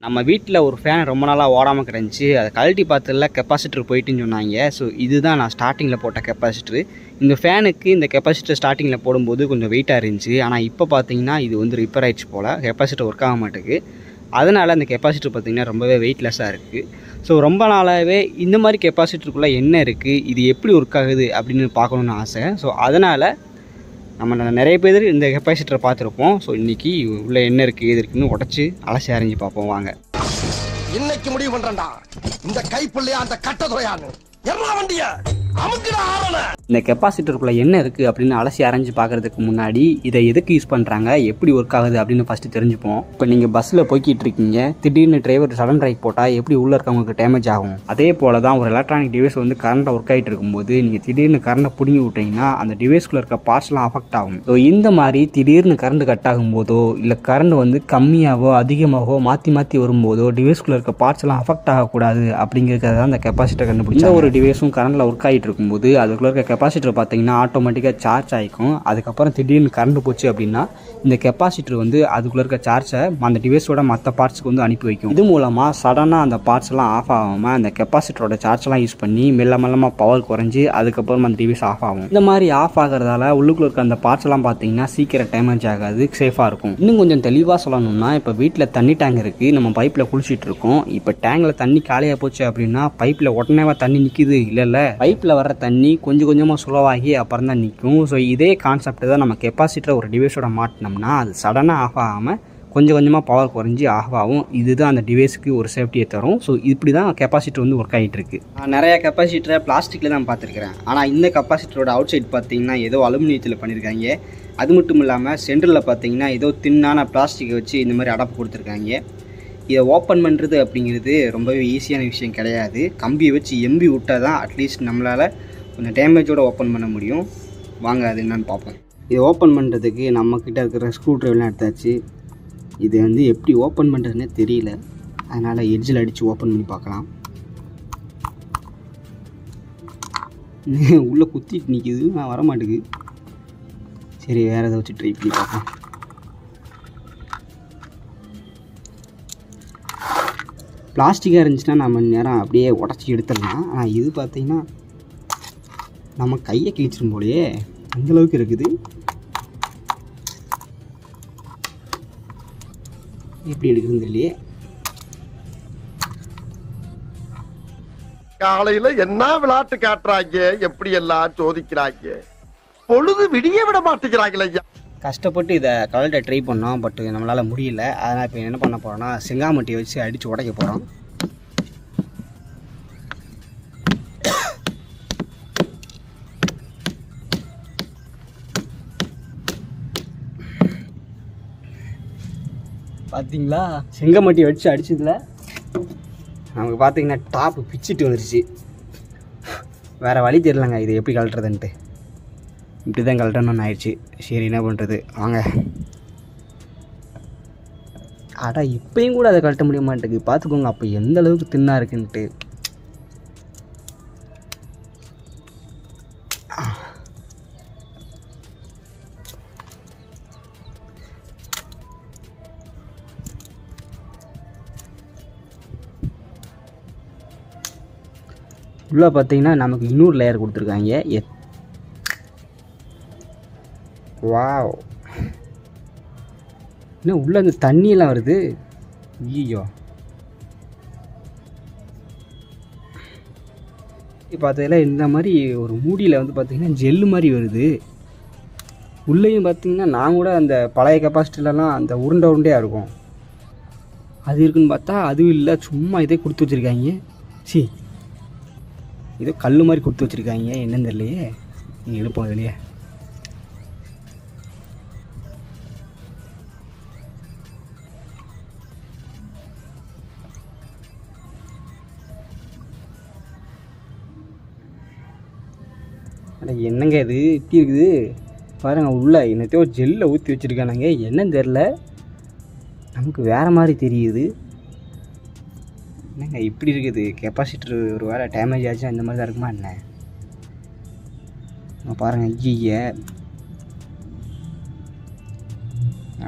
நம்ம வீட்டில் ஒரு ஃபேன் ரொம்ப நாளாக ஓடாமல் கிடந்துச்சு. அதை கழட்டி பார்த்ததில் கெப்பாசிட்டர் போயிட்டுன்னு சொன்னாங்க. ஸோ இதுதான் நான் ஸ்டார்டிங்கில் போட்ட கெப்பாசிட்டரு. இந்த ஃபேனுக்கு இந்த கெப்பாசிட்டர் ஸ்டார்டிங்கில் போடும்போது கொஞ்சம் வெயிட்டாக இருந்துச்சு. ஆனால் இப்போ பார்த்தீங்கன்னா இது வந்து ரிப்பேர் ஆகிடுச்சு போல். கெப்பாசிட்டர் ஒர்க் ஆக மாட்டேங்குது. அதனால் அந்த கெப்பாசிட்டர் பார்த்திங்கன்னா ரொம்பவே வெயிட்லெஸ்ஸாக இருக்குது. ஸோ ரொம்ப நாளாகவே இந்த மாதிரி கெப்பாசிட்டருக்குள்ளே என்ன இருக்குது, இது எப்படி ஒர்க் ஆகுது அப்படின்னு பார்க்கணுன்னு ஆசை. ஸோ அதனால் நம்ம நிறைய பேர் இந்த கெப்பாசிட்டரை பார்த்துருப்போம். ஸோ இன்றைக்கி உள்ளே என்ன இருக்குது ஏது இருக்குதுன்னு உடச்சி அலசி அரைஞ்சி பார்ப்போம் வாங்க. இன்னைக்கு முடிவு பண்றேன்டா, இந்த கைப்புள்ளையா அந்த கட்ட துறையான்னு எல்லா வண்டிய இந்த கெப்பாசிட்டருக்குள்ளே என்ன இருக்குது அப்படின்னு அலசி அரைஞ்சி பார்க்குறதுக்கு முன்னாடி இதை எதுக்கு யூஸ் பண்ணுறாங்க, எப்படி ஒர்க் ஆகுது அப்படின்னு ஃபஸ்ட்டு தெரிஞ்சுப்போம். இப்போ நீங்கள் பஸ்ஸில் போய்கிட்டு இருக்கீங்க, திடீர்னு டிரைவர் சடன் பிரேக் போட்டால் எப்படி உள்ளே இருக்கவங்களுக்கு டேமேஜ் ஆகும். அதே போல் தான் ஒரு எலக்ட்ரானிக் டிவைஸ் வந்து கரண்ட்டில் ஒர்க் ஆகிட்டு இருக்கும்போது நீங்கள் திடீர்னு கரண்ட்டை பிடுங்கி விட்டீங்கன்னா அந்த டிவைஸ்குள்ளே இருக்க பார்ட்ஸ்லாம் அஃபெக்ட் ஆகும். ஸோ இந்த மாதிரி திடீர்னு கரண்ட் கட் ஆகும்போதோ இல்லை கரண்ட் வந்து கம்மியாகவோ அதிகமாகவோ மாற்றி வரும்போதோ டிவைஸ்குள்ளே இருக்க பார்ட்ஸ்லாம் அஃபெக்ட் ஆகக்கூடாது அப்படிங்கிறத தான் இந்த கெப்பாசிட்டர் கண்டுபிடிச்சி. ஒரு டிவைஸும் கரண்ட்டில் ஒர்க் ஆகிட்டு இருக்கும்போது அதுக்குள்ள இருக்க கெப்பாசிட்டர் பார்த்தீங்கன்னா ஆட்டோமேட்டிக்காக சார்ஜ் ஆகிக்கும். அதுக்கப்புறம் திடீர்னு கரண்ட் போச்சு அப்படின்னா இந்த கெப்பாசிட்டர் வந்து அதுக்குள்ள இருக்க சார்ஜை அந்த டிவைஸோட மற்ற பார்ட்ஸுக்கு வந்து அனுப்பி வைக்கும். இது மூலமாக சடனாக அந்த பார்ட்ஸ் எல்லாம் ஆஃப் ஆகாமல் அந்த கெப்பாசிட்டரோட சார்ஜெலாம் யூஸ் பண்ணி மெல்லமாக பவர் குறைஞ்சி அதுக்கப்புறம் அந்த டிவைஸ் ஆஃப் ஆகும். இந்த மாதிரி ஆஃப் ஆகிறதால உள்ளுக்குள்ள இருக்க அந்த பார்ட்ஸ் எல்லாம் பார்த்தீங்கன்னா சீக்கிரம் டேமேஜ் ஆகாது, சேஃபாக இருக்கும். இன்னும் கொஞ்சம் தெளிவாக சொல்லணும்னா, இப்போ வீட்டில் தண்ணி டேங்க் இருக்குது, நம்ம பைப்பில் குளிச்சுட்டு இருக்கோம். இப்போ டேங்கில் தண்ணி காலியாக போச்சு அப்படின்னா பைப்பில் உடனேவா தண்ணி நிற்கிது இல்லை, பைப்பில் வர தண்ணி கொஞ்சம் கொஞ்சமாக சுலவாகி அப்புறம் தான் நிற்கும். ஸோ இதே கான்செப்ட் தான் நம்ம கெப்பாசிட்டரை ஒரு டிவைஸோட மாட்டினோம்னா அது சடனாக ஆஃப் ஆகாமல் கொஞ்சம் கொஞ்சமாக பவர் குறைஞ்சி ஆஃப் ஆகும். இதுதான் அந்த டிவைஸுக்கு ஒரு சேஃப்டியை தரும். ஸோ இப்படி தான் கெப்பாசிட்டர் வந்து ஒர்க் ஆகிட்டு இருக்கு. நான் நிறைய கெப்பாசிட்டரை பிளாஸ்டிக்கில் தான் பார்த்துருக்கிறேன். ஆனால் இந்த கெப்பாசிட்டரோட அவுட் சைட் பார்த்தீங்கன்னா ஏதோ அலுமினியத்தில் பண்ணியிருக்காங்க. அது மட்டும் இல்லாமல் சென்டரில் பார்த்தீங்கன்னா ஏதோ தின்னான பிளாஸ்டிக்கை வச்சு இந்த மாதிரி அடப்பு கொடுத்துருக்காங்க. இதை ஓப்பன் பண்ணுறது அப்படிங்கிறது ரொம்பவே ஈஸியான விஷயம் கிடையாது. கம்பியை வச்சு எம்பி விட்டால் தான் அட்லீஸ்ட் நம்மளால் கொஞ்சம் டேமேஜோடு ஓப்பன் பண்ண முடியும். வாங்க அது என்னன்னு பார்ப்போம். இதை ஓப்பன் பண்ணுறதுக்கு நம்மக்கிட்ட இருக்கிற ஸ்க்ரூ ட்ரைவர்லாம் எடுத்தாச்சு. இது வந்து எப்படி ஓப்பன் பண்ணுறதுன்னே தெரியல, அதனால் எட்ஜில் அடித்து ஓப்பன் பண்ணி பார்க்கலாம். உள்ளே குத்திட்டு நிற்கிது, நான் வரமாட்டேங்குது. சரி, வேறு எதை வச்சு ட்ரை பண்ணி பார்ப்போம். பிளாஸ்டிக்காக இருந்துச்சுன்னா நம்ம நேரம் அப்படியே உடச்சி எடுத்துடலாம். ஆனால் இது பார்த்திங்கன்னா நம்ம கையை கிழிச்சிடும் போலையே, அந்தளவுக்கு இருக்குது. எப்படி எடுக்குதுன்னு இல்லையே. காலையில என்ன விளையாட்டு காட்டுறாங்க, எப்படி எல்லாம் சோதிக்கிறாங்க, பொழுது விடிய விட மாட்டேங்கிறாங்களே. கஷ்டப்பட்டு இதை கலட்ட ட்ரை பண்ணோம், பட் நம்மளால் முடியல. அதனால் இப்போ என்ன பண்ண போகிறோன்னா செங்காமட்டியை வச்சு அடித்து உடைக்க போகிறோம். பார்த்தீங்களா, செங்கமட்டி வச்சு அடிச்சதில் நமக்கு பார்த்தீங்கன்னா டாப்பு பிச்சுட்டு வந்துருச்சு. வேறு வழி தெரியலங்க இது எப்படி கழட்டுறதுன்ட்டு. இப்படி தான் கழட்டணும்னு ஆயிடுச்சு. சரி, என்ன பண்ணுறது வாங்க. அடா இப்போயும் கூட அதை கழட்ட முடிய மாட்டேங்குது, பார்த்துக்கோங்க அப்போ எந்த அளவுக்கு தின்னா இருக்குன்ட்டு. உள்ளே பார்த்தீங்கன்னா நமக்கு இன்னொரு லேயர் கொடுத்துருக்காங்க. வாவ், இன்னும் உள்ளே அந்த தண்ணியெல்லாம் வருது. ஐயோ, பார்த்ததில் இந்த மாதிரி ஒரு மூடியில் வந்து பார்த்திங்கன்னா ஜெல்லு மாதிரி வருது. உள்ளேயும் பார்த்திங்கன்னா நான் கூட அந்த பழைய கெப்பாசிட்டிலலாம் அந்த உருண்டையாக இருக்கும், அது இருக்குன்னு பார்த்தா அதுவும் இல்லை, சும்மா இதே கொடுத்து வச்சுருக்காங்க. இதோ கல் மாதிரி கொடுத்து வச்சுருக்காங்க, என்னன்னு தெரியலையே. நீங்கள் எழுப்போம் வெளியே. ஆனால் என்னங்க இது இப்படி இருக்குது பாருங்கள். உள்ளே என்னத்தையோ ஜெல்லை ஊற்றி வச்சுருக்கானுங்க, என்னன்னு தெரில, நமக்கு வேறு மாதிரி தெரியுது. என்னங்க இப்படி இருக்குது கெப்பாசிட்டர், ஒரு வேளை டேமேஜ் ஆச்சு அந்த மாதிரி தான் இருக்குமா என்ன? பாருங்கள். ஐய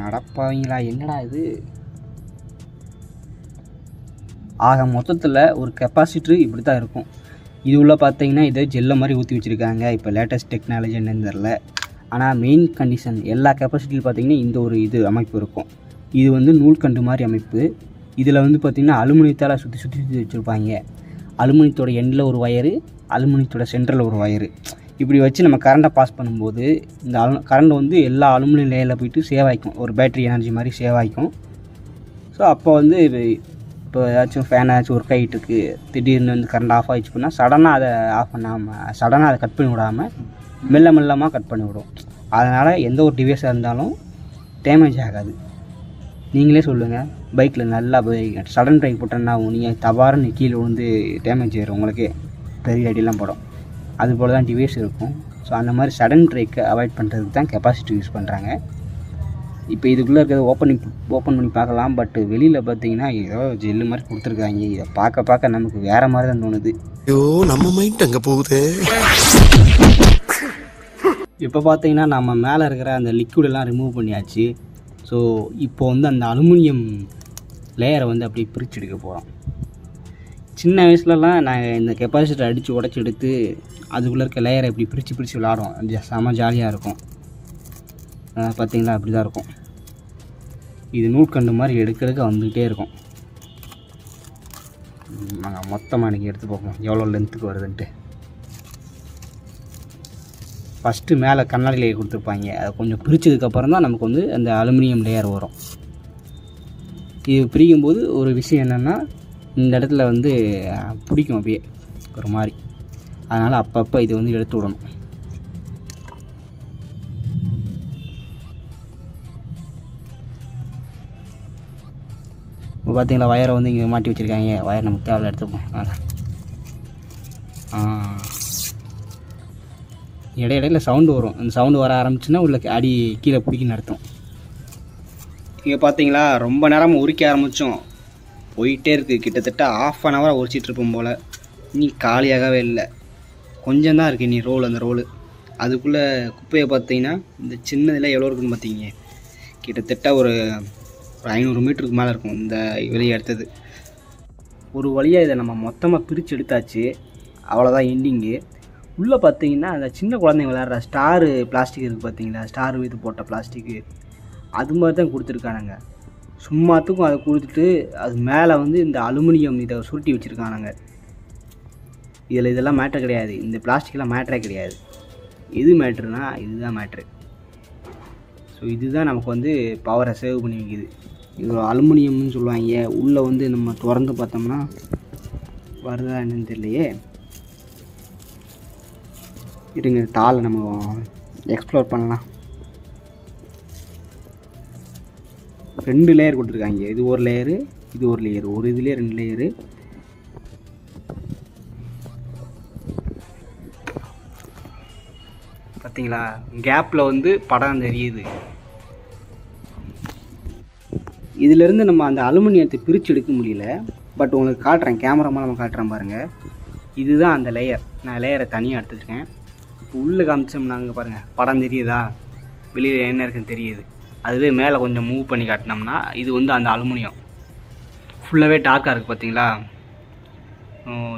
அடப்பாவீங்களா, என்னடா இது? ஆக மொத்தத்தில் ஒரு கெப்பாசிட்டர் இப்படி தான் இருக்கும். இது உள்ள பார்த்தீங்கன்னா இதை ஜெல்லை மாதிரி ஊற்றி வச்சுருக்காங்க. இப்போ லேட்டஸ்ட் டெக்னாலஜி என்னன்னு தெரில. ஆனால் மெயின் கண்டிஷன் எல்லா கெப்பாசிட்டியில் பார்த்தீங்கன்னா இந்த ஒரு இது அமைப்பு இருக்கும். இது வந்து நூல்கண்டு மாதிரி அமைப்பு. இதில் வந்து பார்த்திங்கன்னா அலுமினியத்தால் சுற்றி சுற்றி வச்சுருப்பாங்க. அலுமினியத்தோட எண்டில் ஒரு வயரு, அலுமினியத்தோட சென்டரில் ஒரு வயரு, இப்படி வச்சு நம்ம கரண்ட்டை பாஸ் பண்ணும்போது இந்த கரண்ட் வந்து எல்லா அலுமினியம் லேயரில் போய்ட்டு சேவ் ஆகிக்கும். ஒரு பேட்ரி எனர்ஜி மாதிரி சேவ் ஆகிக்கும். ஸோ அப்போ வந்து இப்போ ஏதாச்சும் ஃபேன் ஏதாச்சும் ஒர்க் ஆகிட்டு இருக்குது, திடீர்னு வந்து கரண்ட் ஆஃப் ஆகிடுச்சு அப்படின்னா சடனாக அதை ஆஃப் பண்ணாமல் சடனாக அதை கட் பண்ணி விடாமல் மெல்லமாக கட் பண்ணி விடும். அதனால் எந்த ஒரு டிவைஸாக இருந்தாலும் டேமேஜ் ஆகாது. நீங்களே சொல்லுங்கள், பைக்கில் நல்லா சடன் பிரேக் போட்டோன்னா நீங்கள் தவறுன்னு கீழே வந்து டேமேஜ் ஆயிடும், உங்களுக்கு பெரிய அடியெல்லாம் படும். அதுபோல் தான் டிவைஸ் இருக்கும். ஸோ அந்த மாதிரி சடன் பிரேக்கை அவாய்ட் பண்ணுறதுக்கு தான் கெப்பாசிட்டி யூஸ் பண்ணுறாங்க. இப்போ இதுக்குள்ளே இருக்கிறத ஓப்பன் பண்ணி பார்க்கலாம். பட் வெளியில் பார்த்தீங்கன்னா ஏதோ ஜெல்லு மாதிரி கொடுத்துருக்காங்க. இதை பார்க்க நமக்கு வேறு மாதிரி தான் தோணுது. ஐயோ, நம்ம மைண்ட் அங்கே போகுது. இப்போ பார்த்தீங்கன்னா நம்ம மேலே இருக்கிற அந்த லிக்விடெல்லாம் ரிமூவ் பண்ணியாச்சு. ஸோ இப்போ வந்து அந்த அலுமினியம் லேயரை வந்து அப்படியே பிரித்து எடுக்க போகிறோம். சின்ன வயசுலலாம் நான் இந்த கெப்பாசிட்டர் அடித்து உடச்சி எடுத்து அதுக்குள்ளே இருக்க லேயரை இப்படி பிரித்து விளாடுவோம். செம்ம ஜாலியாக இருக்கும். பார்த்திங்களா, அப்படி தான் இருக்கும். இது நூற்கண்டு மாதிரி எடுக்க வந்துக்கிட்டே இருக்கும். நாங்கள் மொத்தமாக இன்றைக்கி எடுத்து பார்ப்போம் எவ்வளோ லென்த்துக்கு வருதுன்ட்டு. ஃபஸ்ட்டு மேலே கண்ணாடி லேயர் கொடுத்துருப்பாங்க. அதை கொஞ்சம் பிரித்ததுக்கப்புறம் தான் நமக்கு வந்து அந்த அலுமினியம் லேயர் வரும். இது பிரிக்கும்போது ஒரு விஷயம் என்னென்னா, இந்த இடத்துல வந்து பிடிக்கும் அப்படியே ஒரு மாதிரி. அதனால் அப்பப்போ இது வந்து எடுத்து விடணும். இப்போ பார்த்தீங்களா, வயரை வந்து இங்கே மாட்டி வச்சுருக்காங்க. வயர் நமக்கு தேவையில்ல எடுத்துப்போம். இடையில சவுண்டு வரும். அந்த சவுண்டு வர ஆரம்பிச்சுன்னா உள்ள அடி கீழே பிடிக்குன்னு அர்த்தம். இங்கே பார்த்தீங்களா, ரொம்ப நேரமாக உரிக்க ஆரம்பித்தோம். போயிட்டே இருக்குது. கிட்டத்தட்ட 1/2 hour உரிச்சிட்ருப்போம் போல். நீ காலியாகவே இல்லை. கொஞ்சம் தான் இருக்குது நீ அந்த ரோலு. அதுக்குள்ளே குப்பையை பார்த்தீங்கன்னா இந்த சின்னதில் எவ்வளோ இருக்குதுன்னு பார்த்தீங்க. கிட்டத்தட்ட ஒரு 500 மீட்டருக்கு மேலே இருக்கும் இந்த வெளியே எடுத்தது. ஒரு வழியாக இதை நம்ம மொத்தமாக பிரித்து எடுத்தாச்சு. அவ்வளோதான் எண்டிங்கு. உள்ளே பார்த்தீங்கன்னா அந்த சின்ன குழந்தைங்க விளையாடுற ஸ்டாரு பிளாஸ்டிக் இருக்குது பார்த்தீங்களா, ஸ்டார் இது போட்ட பிளாஸ்டிக்கு, அது மாதிரி தான் கொடுத்துருக்கானுங்க. சும்மாத்துக்கும் அதை கொடுத்துட்டு அது மேலே வந்து இந்த அலுமினியம் இதை சுருட்டி வச்சுருக்கானுங்க. இதெல்லாம் மேட்ரு கிடையாது. இந்த பிளாஸ்டிக்கெலாம் மேட்ரே கிடையாது. எது மேட்ருனா இதுதான் மேட்ரு. ஸோ இதுதான் நமக்கு வந்து பவரை சேவ் பண்ணி வைக்கிது. இது அலுமினியம்னு சொல்லுவாங்க. உள்ளே வந்து நம்ம திறந்து பார்த்தோம்னா வருதா என்னன்னு தெரியலையே. இருங்க, தாளை நம்ம எக்ஸ்ப்ளோர் பண்ணலாம். 2 லேயர் கொடுத்துருக்காங்க. இது ஒரு லேயரு, இது ஒரு லேயரு. ஒரு இதுலேயே 2 லேயரு. பார்த்தீங்களா, கேப்பில் வந்து படம் தெரியுது. இதிலேருந்து நம்ம அந்த அலுமினியத்தை பிரித்து எடுக்க முடியல. பட் உங்களுக்கு காட்டுறேன், கேமராமல் நம்ம காட்டுறேன் பாருங்கள். இதுதான் அந்த லேயர். நான் லேயரை தனியாக எடுத்துருக்கேன். இப்போ உள்ளே காமிச்சோம்னா அங்கே பாருங்கள், படம் தெரியுதா, வெளியில் என்ன இருக்குன்னு தெரியுது. அதுவே மேலே கொஞ்சம் மூவ் பண்ணி காட்டினோம்னா இது வந்து அந்த அலுமினியம் ஃபுல்லாகவே டார்க்காக இருக்குது. பார்த்தீங்களா,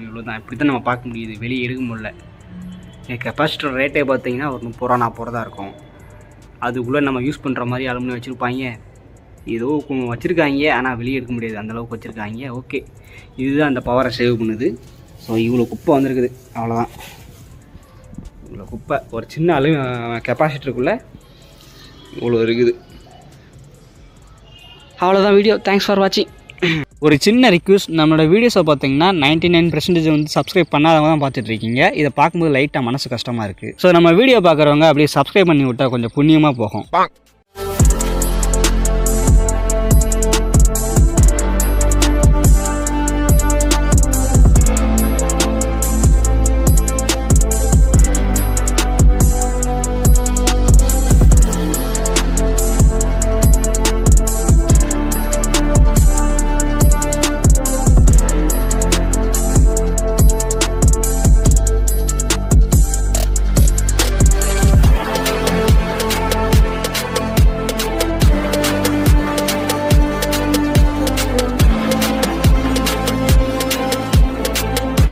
இவ்வளோ தான். இப்படி தான் நம்ம பார்க்க முடியுது, வெளியே எடுக்க முடியல. கெப்பாசிட்டர் ரேட்டே பார்த்தீங்கன்னா ஒரு 30 ரூபா 40 ரூபா தான் இருக்கும். அதுக்குள்ளே நம்ம யூஸ் பண்ணுற மாதிரி அலுமினியம் வச்சுருப்பாங்க. ஏதோ வச்சுருக்காங்க, ஆனால் வெளியே எடுக்க முடியாது, அந்தளவுக்கு வச்சுருக்காங்க. ஓகே, இதுதான் அந்த பவரை சேவ் பண்ணுது. ஸோ இவ்வளோ குப்பை வந்திருக்குது, அவ்வளோதான். இவ்வளோ குப்பை ஒரு சின்ன கெப்பாசிட்டருக்குள்ளே இவ்வளோ இருக்குது. அவ்வளோதான் வீடியோ. தேங்க்ஸ் ஃபார் வாட்சிங். ஒரு சின்ன ரிக்வெஸ்ட், நம்மளோட வீடியோஸை பார்த்தீங்கன்னா 99% வந்து சப்ஸ்கிரைப் பண்ணாதவங்க தான் பார்த்துட்ருக்கீங்க. இதை பார்க்கும்போது லைட்டாக மனசு கஷ்டமாக இருக்குது. ஸோ நம்ம வீடியோ பார்க்குறவங்க அப்படியே சப்ஸ்கிரைப் பண்ணி விட்டால் கொஞ்சம் புண்ணியமாக போகும்.